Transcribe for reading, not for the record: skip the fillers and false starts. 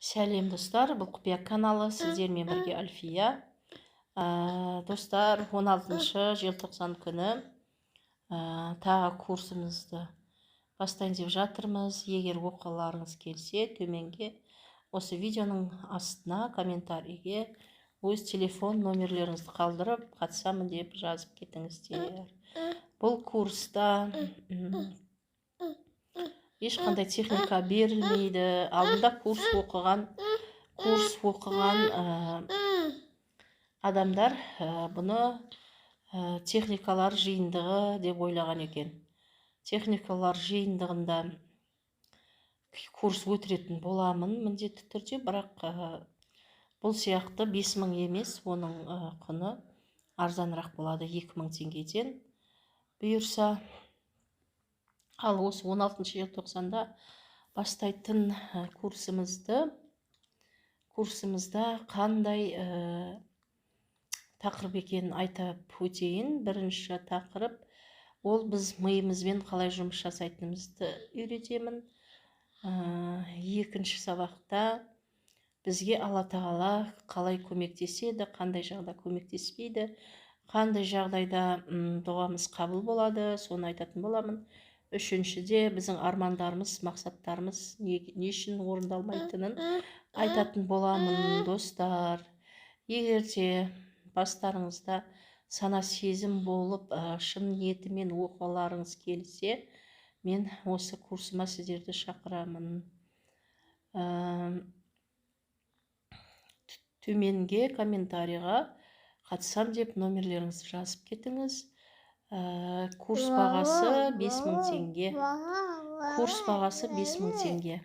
Сәлем достар, бұл құпия каналы, сіздермен бірге Альфия. Достар, 16 желтоқсан күні тағы курсымызды бастайын деп жатырмыз. Егер оқуларыңыз келсе, төменге осы видеоның астына комментарийге өз телефон номерлеріңізді қалдырып, қатысамын деп жазып кетіңіздер. Бұл курста ешқандай техника берілмейді. Алдында курс оқыған адамдар бұны техникалар жиынтығы деп ойлаған екен. Техникалар жиынтығында курс өтіретін боламын міндетті түрде, бірақ бұл сияқты 5000 емес, оның құны арзанырақ болады, 2000 теңгеден бұйырса. Ал осы 16 желтоқсанда бастайтын курсымызда қандай тақырып екенін айтып өтейін. Бірінші тақырып ол біз миымызбен қалай жұмыс жасайтынымызды үйретемін. Екінші сабақта бізге Алла тағала қалай көмектеседі, қандай жағда көмектеспейді, қандай жағдайда дұғамыз қабыл болады, соны айтатын боламын. Үшіншіде біздің армандарымыз, мақсаттарымыз не үшін орындалмайтынын айтатын боламын. Достар, егер де бастарыңызда сана сезім болып, шын ниетімен оқуларыңыз келсе, мен осы курсыма сіздерді шақырамын. Төменге комментарийға қатысам деп номерлеріңізді жазып кетіңіз. Курс бағасы 5000 теңге.